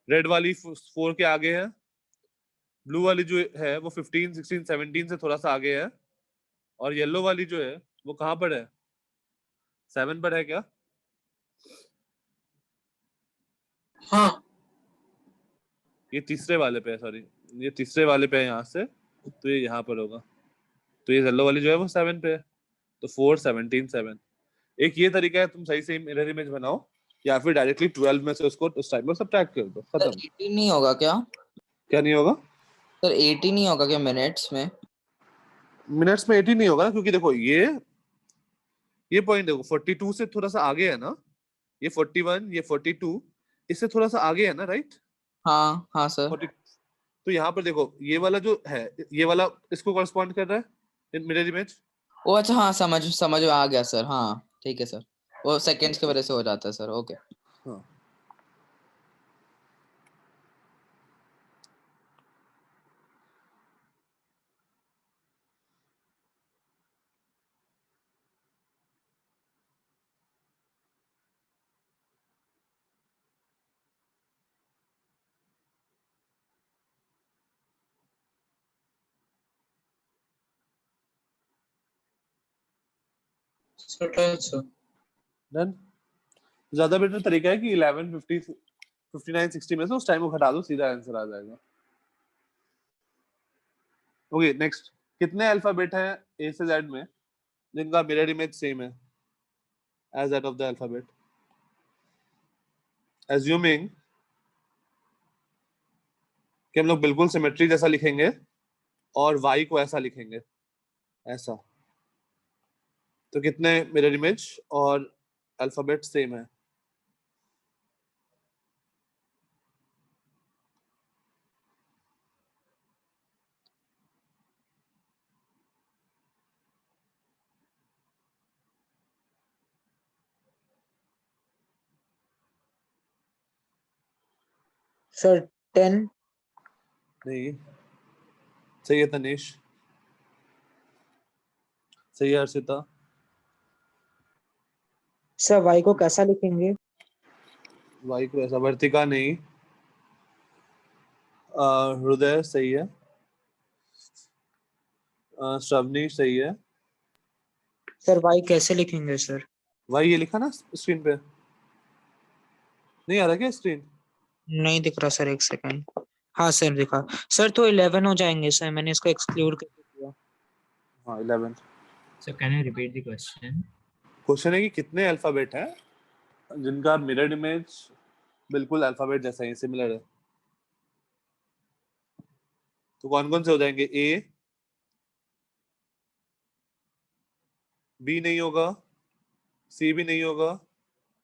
रेड वाली 4 के आगे है, ब्लू वाली जो है वो 15 16 17 से थोड़ा सा आगे है, और येलो वाली जो है वो कहाँ पर है, 7 पर है क्या? हाँ ये तीसरे वाले पे है, सॉरी ये तीसरे वाले पे है यहाँ से, तो ये यहाँ पर होगा, तो ये येलो वाली जो है वो 7 पे है, तो 4 17 7। एक ये तरीका है, तुम सही से मिरर इमेज बनाओ, या फिर डायरेक्टली 12 में से उसको उस टाइम में सब्ट्रैक्ट कर दो, सर खत्म। 80 नहीं होगा क्या? क्या नहीं होगा सर 80 नहीं होगा क्या मिनट्स में? मिनट्स में? 80 नहीं होगा ना, क्योंकि देखो ये पॉइंट देखो 42 से थोड़ा सा आगे है ना, ये 41 ये 42 इससे थोड़ा सा आगे है ना, राइट? हाँ हाँ सर। 40, तो यहाँ पर देखो ये वाला जो है, ये वाला इसको कॉरस्पॉन्ड कर रहा है मिरर इमेज। ओ अच्छा, हाँ समझ समझ आ गया सर। हाँ ठीक है सर, वो सेकंड्स की वजह से हो जाता है सर। ओके हाँ सर डन। ज्यादा बेटर तरीका है कि 11 50 59 60 में से उस टाइम को घटा दो, सीधा आंसर आ जाएगा। ओके नेक्स्ट, कितने अल्फाबेट हैं ए से जेड में जिनका मिरर इमेज सेम है as that of the alphabet, assuming कि हम लोग बिल्कुल सिमेट्री जैसा लिखेंगे और y को ऐसा लिखेंगे, ऐसा, तो कितने मिरर इमेज और अल्फाबेट सेम है? सर 10। नहीं, सही है तनीश, सही है अर्षिता। सर y को कैसा लिखेंगे? y को ऐसा, वर्तिका नहीं, हृदय सही है, श्रवणी सही है। सर y कैसे लिखेंगे सर? y ये लिखा ना स्क्रीन पे, नहीं आ रहा क्या स्क्रीन? नहीं दिख रहा सर, एक सेकंड। हाँ सर दिखा। सर तो 11 हो जाएंगे सर, मैंने इसको एक्सक्लूड कर दिया। हाँ 11। So can you repeat the question? Question है कि कितने अल्फाबेट हैं जिनका मिरर इमेज बिल्कुल अल्फाबेट जैसा है, सिमिलर है, तो कौन कौन से हो जाएंगे? ए, बी नहीं होगा, सी भी नहीं होगा,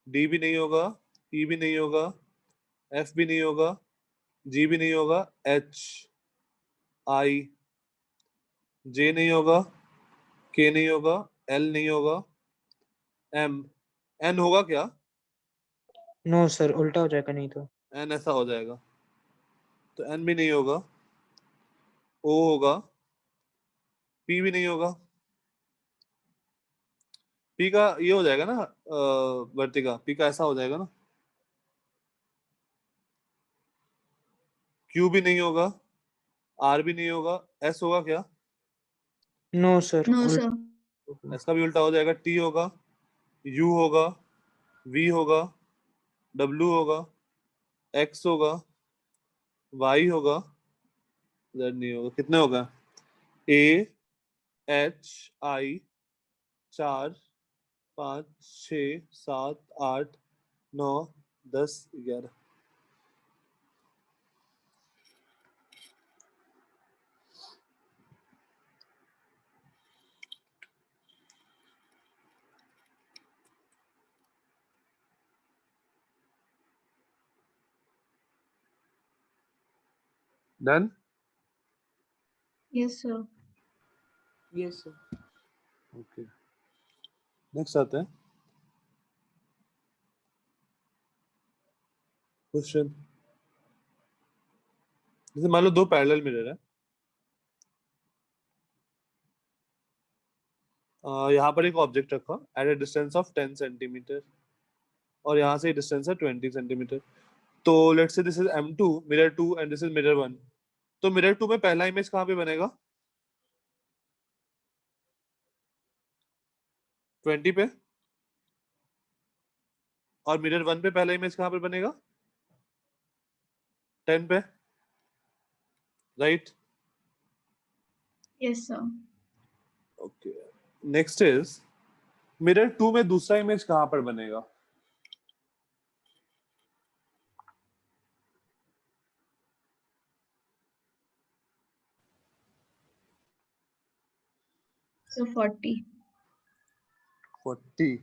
डी भी नहीं होगा, ई भी नहीं होगा, एफ भी नहीं होगा, जी भी नहीं होगा, एच, आई, जे नहीं होगा, के नहीं होगा, एल नहीं होगा, एम, एन होगा क्या? नो सर, उल्टा हो जाएगा नहीं तो। एन ऐसा हो जाएगा, तो एन भी नहीं होगा, ओ होगा, पी भी नहीं होगा, पी का ये हो जाएगा ना, वर्तिका, पी का ऐसा हो जाएगा ना, क्यू भी नहीं होगा, आर भी नहीं होगा, एस होगा क्या? No sir No, sir. इसका भी उल्टा हो जाएगा, टी होगा, यू होगा, वी होगा, डब्ल्यू होगा, एक्स होगा, वाई होगा, जेड नहीं होगा। कितने होगा? A H I 4 5 6 7 8 9 10 11। Done. Yes, sir. Yes sir. Okay, next आते हैं क्वेश्चन। जैसे मान लो दो पैरेलल मिरर है, यहाँ पर एक ऑब्जेक्ट रखा at a distance of 10 centimetre और यहाँ से डिस्टेंस है 20 सेंटीमीटर। तो let's say this is M2 mirror 2 and this is mirror 1। तो मिरर 2 में पहला इमेज कहाँ पे बनेगा? 20 पे। और मिरर 1 पे पहला इमेज कहाँ पे बनेगा? 10 पे, right? Yes, sir. Okay, next is mirror 2 में दूसरा इमेज कहाँ पर बनेगा? So 40. 40।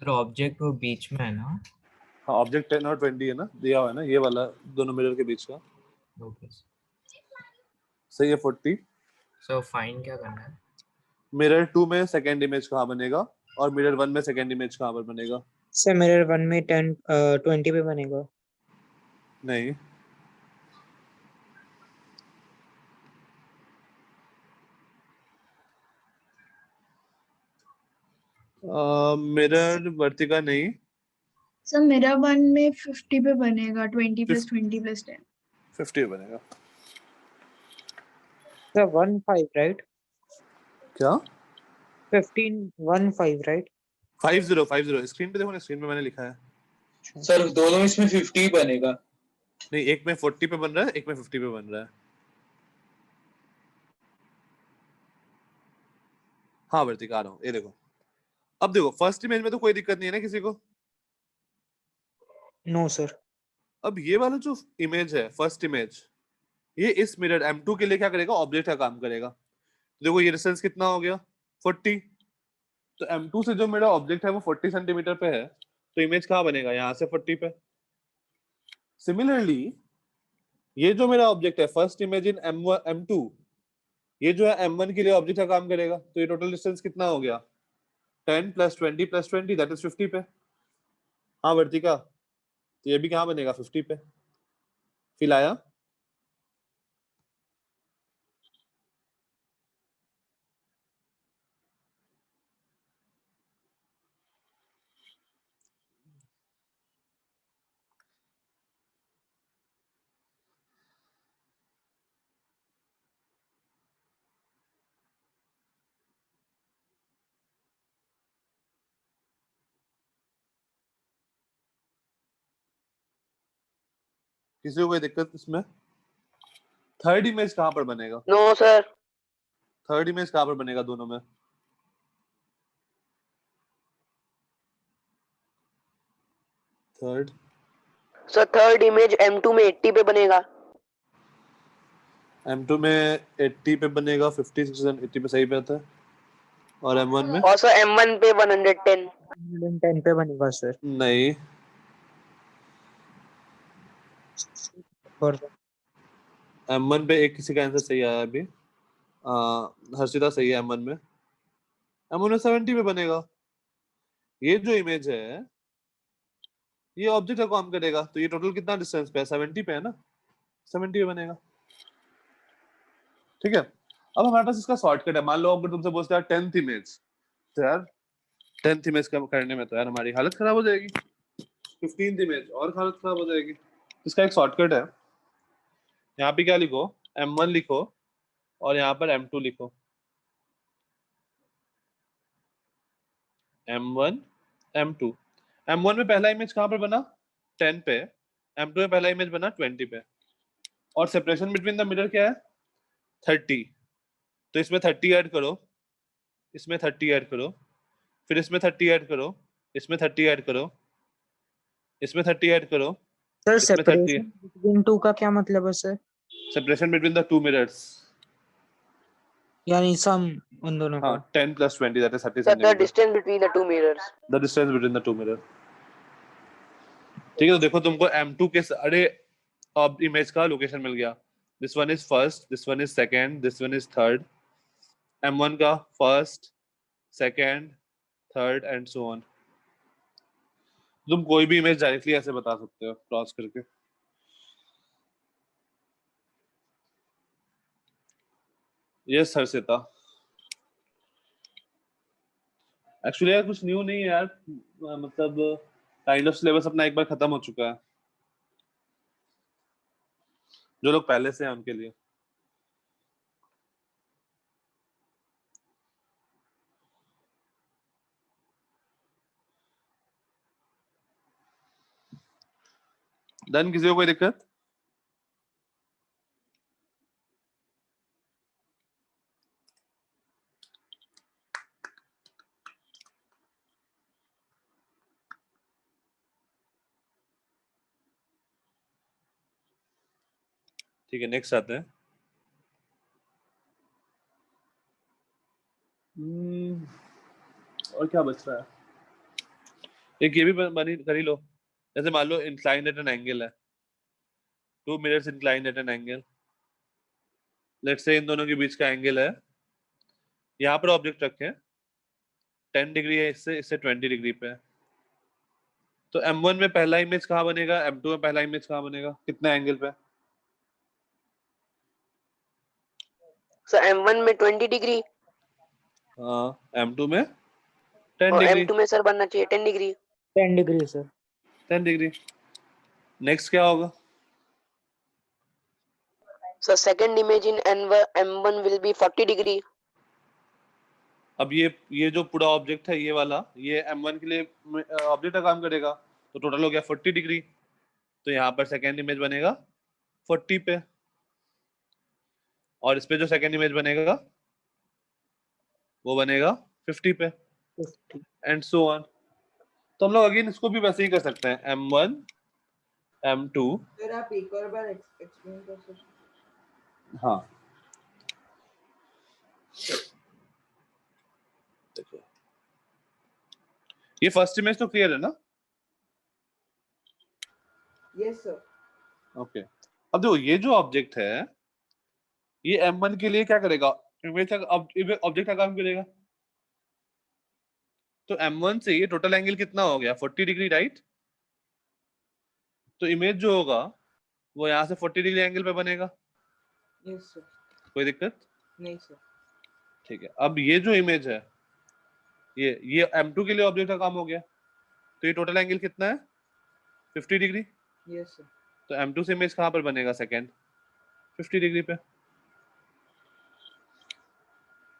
सर ऑब्जेक्ट वो बीच में है ना? हाँ, ऑब्जेक्ट 10 और 20 है ना, दिया हुआ है ना, ये वाला दोनों मिरर के बीच का। ओके सही है 40। सो फाइंड क्या करना है? मिरर 2 में सेकंड इमेज कहाँ बनेगा और मिरर 1 में सेकंड इमेज कहाँ पर बनेगा? सर मिरर 1 में 20 पे बनेगा। नहीं, मिरर वर्तिका नहीं, सर मेरा 1 में 50 पे बनेगा, 20 plus 20 plus 10. 50 बनेगा। Sir 15 right? क्या? 15 राइट? 50 स्क्रीन पे देखो ना, स्क्रीन पे मैंने लिखा है। सर दोनों इसमें 50 बनेगा। नहीं, एक में 40 पे बन रहा है, एक में 50 पे बन रहा है। हाँ वर्तिका, आ रहा हूँ, ये देखो। अब देखो फर्स्ट इमेज में तो कोई दिक्कत नहीं है ना किसी को? No sir. अब ये वाला जो इमेज है, फर्स्ट इमेज, ये इस मिरर M2 के लिए क्या करेगा? ऑब्जेक्ट का काम करेगा। देखो ये डिस्टेंस कितना हो गया? 40। तो M2 से जो मेरा ऑब्जेक्ट है वो 40 सेंटीमीटर पे है, तो इमेज कहाँ बनेगा? यहाँ से 40 पे। सिमिलरली ये जो मेरा ऑब्जेक्ट है फर्स्ट इमेज इन M2, ये जो है M1 के लिए ऑब्जेक्ट का काम करेगा। तो ये टोटल डिस्टेंस कितना हो गया? 10 + 20 + 20 दैट इज 50 पे। हाँ वर्तिका, तो ये भी कहाँ बनेगा? 50 पे। फिल आया? किसी को कोई दिक्कत इसमें? थर्ड इमेज कहाँ पर बनेगा? No sir. थर्ड इमेज कहाँ पर बनेगा दोनों में? Third sir third image M2 में 80 पे बनेगा। M2 में 80 पे बनेगा, 50 60 80 पे सही पे आता है। और M1 में? और सर M1 पे 110। 110 पे बनेगा सर। नहीं, और M1 पे एक किसी का आंसर सही आया अभी। हर्षिता सही है M1 में। M1 में 70 पे बनेगा। ये जो इमेज है ये ऑब्जेक्ट का काम करेगा, तो ये टोटल कितना डिस्टेंस पे है? 70 पे है ना, 70 पे बनेगा। ठीक है, अब हमारे पास इसका शॉर्टकट है। मान लो अगर तुमसे पूछता है 10th इमेज, तो यार 10th इमेज का करने में तो यार हमारी हालत खराब हो जाएगी। 15th इमेज और हालत खराब हो जाएगी। इसका एक शॉर्टकट है, यहाँ पे क्या लिखो? M1 लिखो और यहाँ पर M2 लिखो। M1 M2 M1 में पहला इमेज कहाँ पर बना 10 पे, M2 में पहला इमेज बना 20 पे, और सेपरेशन बिटवीन द मिरर क्या है 30, तो इसमें 30 ऐड करो, इसमें 30 ऐड करो, फिर इसमें 30 ऐड करो, इसमें 30 ऐड करो, इसमें 30 ऐड करो, सर इसमें 30 सेपरेशन बिटवीन टू का क्या मतलब है sir? Separation between the two mirrors, यानी सम उन दोनों हाँ का। 10 + 20 that is 30 Sir, the centimeter, distance between the two mirrors. the distance between the two mirror। ठीक है, तो देखो तुमको M2 के सारे इमेज का लोकेशन मिल गया, this one is first, this one is second, this one is third, M1 का first, second, third and so on. तुम कोई भी इमेज डायरेक्टली ऐसे बता सकते हो क्रॉस करके। यस हर्षिता, एक्चुअली यार कुछ न्यू नहीं है यार, मतलब काइंड ऑफ सिलेबस अपना एक बार खत्म हो चुका है, जो लोग पहले से हैं उनके लिए। डन, किसी को कोई दिक्कत? ठीक है, नेक्स्ट आते हैं। और क्या बच रहा है? एक ये भी बनी कर ही लो, जैसे मान लो इंक्लाइंड एट एन एंगल है, two mirrors inclined at an angle, let's say इन दोनों के बीच का एंगल है, यहाँ पर ऑब्जेक्ट रखें 10 डिग्री है, इससे इससे 20 डिग्री पे है, तो M1 में पहला इमेज कहाँ बनेगा, M2 में पहला इमेज कहाँ बनेगा, कितने एंगल पे? So M1 में 20 डिग्री हाँ, M2 में 10 और डिग्री, M2 में सर बनना चाहिए 10 degree. 10 degree sir. 10 degree. Next क्या होगा? So second image in M1 will be 40 degree. अब ये जो पूरा ऑब्जेक्ट है ये वाला, ये M1 के लिए ऑब्जेक्ट का काम करेगा, तो टोटल हो गया 40 डिग्री, तो यहाँ पर सेकेंड इमेज बनेगा 40 पे, और इस पे जो सेकेंड इमेज बनेगा वो बनेगा 50 पे, एंड सो ऑन। तो हम लोग अगेन इसको भी वैसे ही कर सकते हैं, M1 M2। फिर आप एक और बार एक्सप्लेन कर सकते हैं? हाँ देखो, ये फर्स्ट इमेज तो क्लियर है ना? Yes sir. ओके, अब देखो ये जो ऑब्जेक्ट है ये M1 के लिए क्या करेगा, इमेज का ऑब्जेक्ट का काम करेगा, तो M1 से ये टोटल एंगल कितना हो गया 40 डिग्री, राइट? तो इमेज जो होगा वो यहाँ से 40 डिग्री एंगल पे बनेगा। Yes sir. कोई दिक्कत नहीं सर। ठीक है, अब ये जो इमेज है ये M2 के लिए ऑब्जेक्ट का काम हो गया, तो ये टोटल एंगल कितना है 50 डिग्री। Yes sir. तो M2 से इमेज कहाँ पर बनेगा सेकेंड 50 डिग्री पे,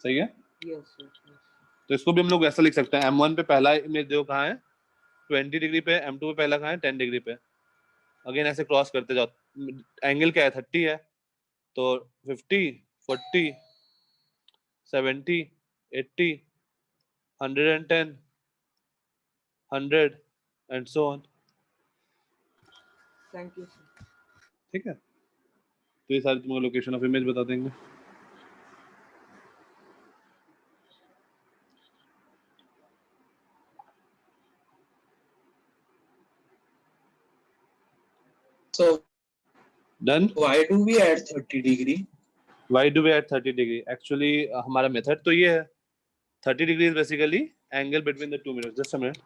सही है? Yes sir. तो इसको भी हम लोग ऐसा लिख सकते हैं, M1 पे पहला इमेज जो कहाँ है 20 डिग्री पे, M2 पे पहला कहाँ है 10 डिग्री पे, अगेन ऐसे क्रॉस करते जाओ, एंगल क्या है 30 है, तो 50 40 70 80 110 100 and so on. Thank you sir. ठीक है, तो ये सारी तुमको लोकेशन ऑफ इमेज बता देंगे। So done. why do we add 30 degree? Why do we add 30 degree? Actually हमारा मेथड तो ये है, 30 degree is basically angle between the two mirrors. Just a minute.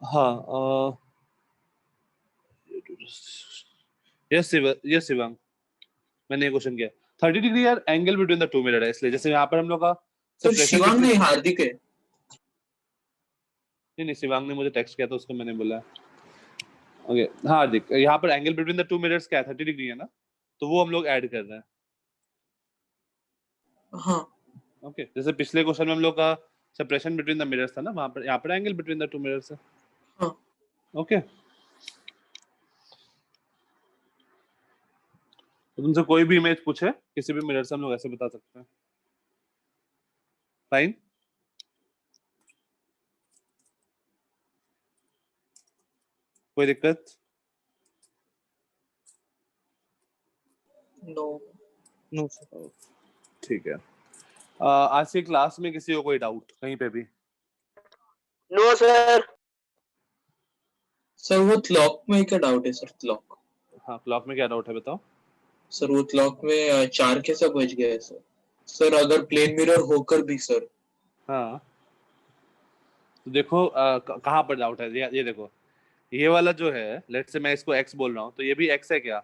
हाँ यस शिवांग, मैंने ये क्वेश्चन किया 30 डिग्री यार angle between the two mirror है, इसलिए जैसे यहाँ पर हम लोग का सर pressure शिवांग between- नहीं हार्दिक है। नहीं शिवांग ने मुझे टेक्स्ट किया था, उसको मैंने बोला। ओके हाँ देख, यहाँ पर angle between the two mirrors क्या है, 30 डिग्री है ना, तो वो हम लोग ऐड कर रहे हैं। हाँ ओके जैसे पिछले क्वेश्चन में हम लोग का सेपरेशन बिटवीन द मिरर्स था ना, वहां पर यहाँ पर angle between the two mirrors है। हाँ ओके तो तुमसे कोई भी इमेज पूछे किसी भी मिरर से, हम लोग ऐसे बता सकते हैं। फाइन, कोई दिक्कत? No no sir. ठीक है। आज की क्लास में किसी को कोई डाउट कहीं पे भी? No sir. सर वो क्लॉक में क्या डाउट है सर? क्लॉक, हाँ क्लॉक में क्या डाउट है बताओ। सर वो क्लॉक में 4 कैसा बज गया है सर? सर अगर प्लेन मिरर होकर भी सर। हाँ तो देखो कहाँ पर डाउट है, ये देखो, ये वाला जो है, लेट से मैं इसको x बोल रहा हूँ, तो ये भी x है क्या?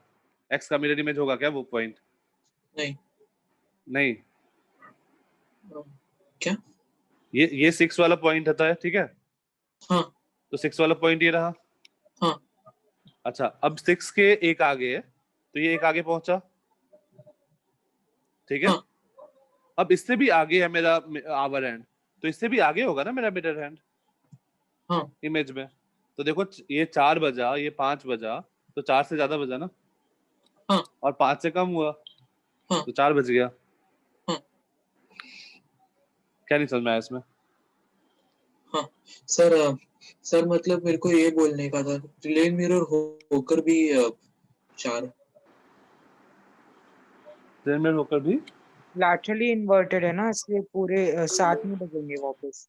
x का मिरर इमेज होगा क्या वो पॉइंट? नहीं नहीं, क्या? ये 6 वाला पॉइंट होता है, ठीक है? हाँ तो 6 वाला पॉइंट ये रहा। हाँ अच्छा अब 6 के एक आगे है, तो ये एक आगे पहुंचा, ठीक है? हाँ। अब इससे भी आगे है मेरा आवर हैंड, तो इससे भी आगे होगा ना मेरा मिरर हैंड हाँ इमेज में। तो देखो ये 4 बजा, ये 5 बजा, तो 4 से ज्यादा बजा ना, हाँ और 5 से कम हुआ, हाँ तो 4 बज गया। हाँ क्या नहीं समझ में आया इसमें? हाँ सर सर मतलब मेरे को ये बोलने का था, प्लेन मिरर होकर भी 4। प्लेन मिरर होकर भी लैटरली इन्वर्टेड है ना, इसलिए पूरे साथ में बजेंगे वापस।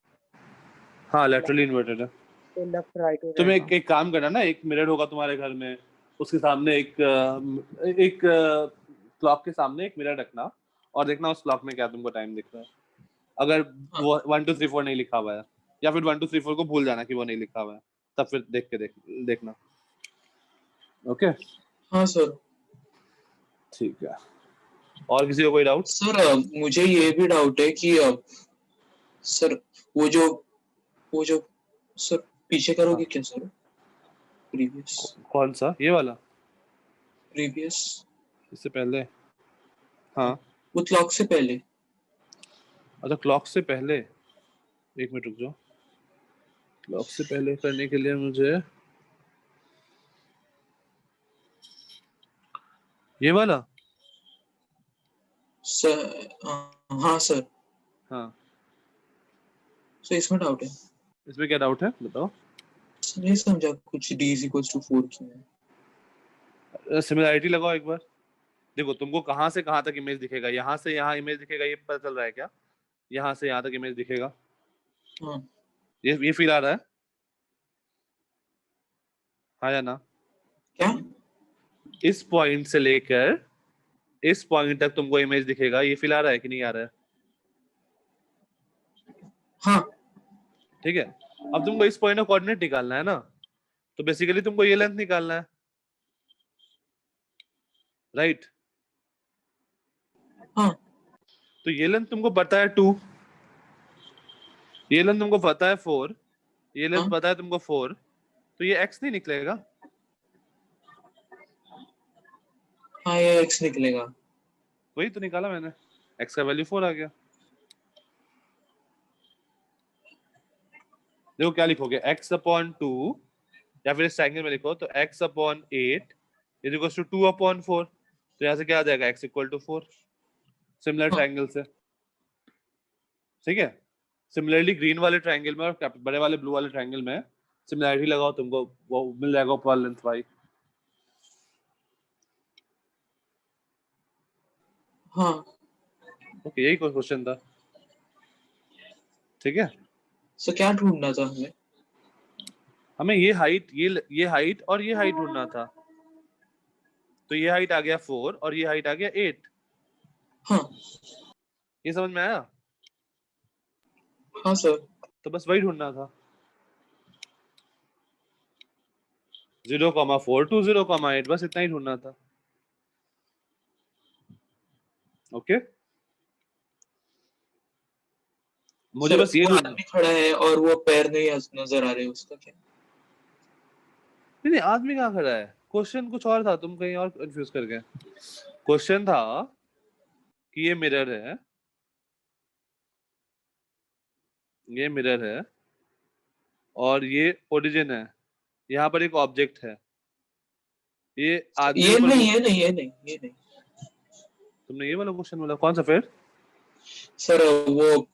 हाँ लैटरली इन्वर्टेड है। तो लेफ्ट राइट हो तुम जाएगा। एक काम करना ना, एक मिरर होगा तुम्हारे घर में, उसके सामने एक क्लॉक के सामने एक मिरर रखना, और देखना उस क्लॉक में क्या तुमको टाइम दिख रहा है। अगर वो 1 2 3 4 नहीं लिखा हुआ है, या फिर 1 2 3 4 को भूल जाना कि वो नहीं लिखा हुआ है, तब फिर देखना। ओके हाँ सर। ठीक है, और किसी को कोई डाउट? सर मुझे ये भी डाउट है कि सर वो जो सर पीछे करोगे क्या सर? प्रीवियस कौन सा? ये वाला? प्रीवियस इससे पहले? हाँ वो क्लॉक से पहले। अच्छा क्लॉक से पहले, एक मिनट रुक जाओ। क्लॉक से पहले करने के लिए मुझे ये वाला। सर हाँ सर। हाँ सर इसमें डाउट है। इसमें क्या डाउट है बताओ? नहीं समझा कुछ। d = 4 क्यों है? सिमिलैरिटी लगाओ एक बार। देखो तुमको कहाँ से कहाँ तक इमेज दिखेगा, यहाँ से यहाँ इमेज दिखेगा, ये पता चल रहा है क्या? यहाँ से यहाँ तक इमेज दिखेगा, हाँ ये फील आ रहा है? हाँ या ना? क्या? इस पॉइंट से लेकर इस पॉइंट तक तुमको इमेज दिखेगा, ये फील आ रहा है कि नहीं आ रहा है? हाँ ठीक है, अब तुमको इस पॉइंट का कोऑर्डिनेट निकालना है ना, तो बेसिकली तुमको ये लेंथ निकालना है, राइट? हाँ तो ये लेंथ तुमको पता है 2, ये लेंथ तुमको पता है 4, ये लेंथ हाँ। पता है तुमको 4, तो ये x नहीं निकलेगा? हाँ ये x निकलेगा। वही तो निकाला मैंने, x का वैल्यू 4 आ गया। देखो क्या लिखोगे, x/2, या फिर इस ट्रायंगल में लिखो तो x/8 = 2/4। तो यहाँ से क्या आ जाएगा, x = 4, सिमिलर ट्रायंगल से। ठीक है, सिमिलरली ग्रीन वाले ट्रायंगल में और बड़े वाले ब्लू वाले ट्रायंगल में सिमिलरिटी लगाओ, तुमको वो मिल जाएगा ऊपर लेंथ y। हाँ ओके यही क्वेश्चन था, ठीक है? सो क्या ढूंढना था हमें? हमें ये हाइट, ये हाइट और ये हाइट ढूंढना था। तो ये हाइट आ गया 4 और ये हाइट आ गया 8। हाँ ये समझ में आया? हाँ सर। तो बस वही ढूंढना था, 0,4 to 0,8, बस इतना ही ढूंढना था। ओके मुझे सर बस ये वो ढूंढना आदमी खड़ा है और वो पैर नहीं नजर आ रहे, उसका क्या? नहीं नहीं, आदमी कहाँ खड़ा है? क्वेश्चन कुछ और था, तुम कहीं और कंफ्यूज कर गए। क्वेश्चन था कि ये मिरर है, ये मिरर है और ये ओरिजिन है, यहाँ पर एक ऑब्जेक्ट है, ये आदमी ये ऊपर नहीं, ये नहीं, ये नहीं, ये नहीं। तुमने ये वाला क्वेश्चन बोला, कौन सा फिर? सर वो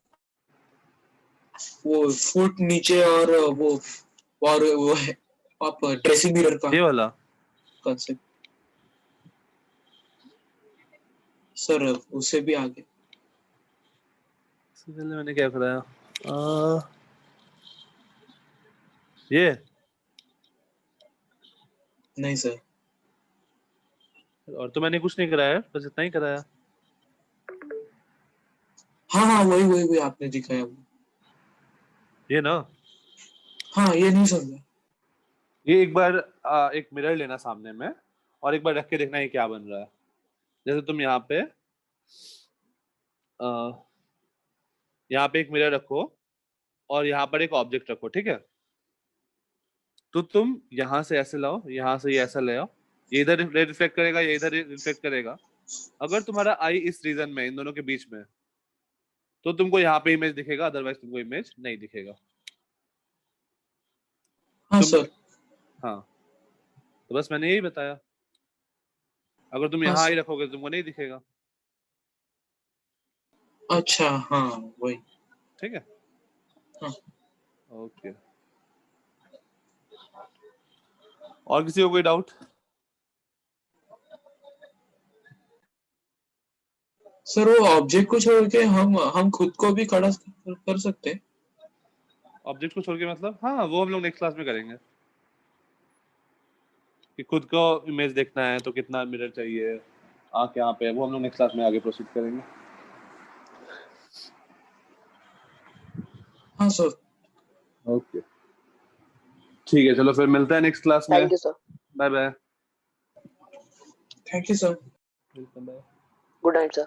फुट नीचे और वो है आप ड्रेसिंग मिरर का ये वाला? कॉन्सेप्ट सर, उससे भी आगे। इससे पहले मैंने क्या कराया? ये नहीं सर, और तो मैंने कुछ नहीं कराया, बस इतना ही कराया। हाँ हाँ वही आपने दिखाया वो। ये ना, हाँ ये नहीं समझा। ये एक बार एक मिरर लेना सामने में और एक बार रख के देखना ये क्या बन रहा है। जैसे तुम यहाँ पे एक मिरर रखो और यहाँ पर एक ऑब्जेक्ट रखो, ठीक है? तो तुम यहाँ से ऐसे लाओ, यहाँ से ये ऐसा ले आओ, ये इधर रिफ्लेक्ट करेगा, ये इधर रिफ्लेक्ट करेगा। अगर तुम्हारा आई इस रीजन में, इन दोनों के बीच में, तो तुमको यहाँ पे इमेज दिखेगा, अदरवाइज तुमको इमेज नहीं दिखेगा। हाँ तुम सर। हाँ, तो बस मैंने यही बताया। अगर तुम हाँ यहाँ आई सर। रखोगे तुमको नहीं दिखेगा, अच्छा हाँ वही। ठीक है? हाँ। ओके, और किसी को कोई डाउट? सर वो ऑब्जेक्ट को छोड़ के हम खुद को भी खड़ा कर सकते हैं? ऑब्जेक्ट को छोड़ के मतलब? हाँ, वो हम लोग नेक्स्ट क्लास में करेंगे कि खुद को इमेज देखना है तो कितना मिरर चाहिए, आँख यहाँ पे है, वो हम लोग नेक्स्ट क्लास में आगे प्रोसीड करेंगे। हाँ सर। ओके ठीक है, चलो फिर मिलते हैं नेक्स्ट क्लास में। Thank you sir. Bye bye. Thank you sir. Welcome, bye. Good night sir.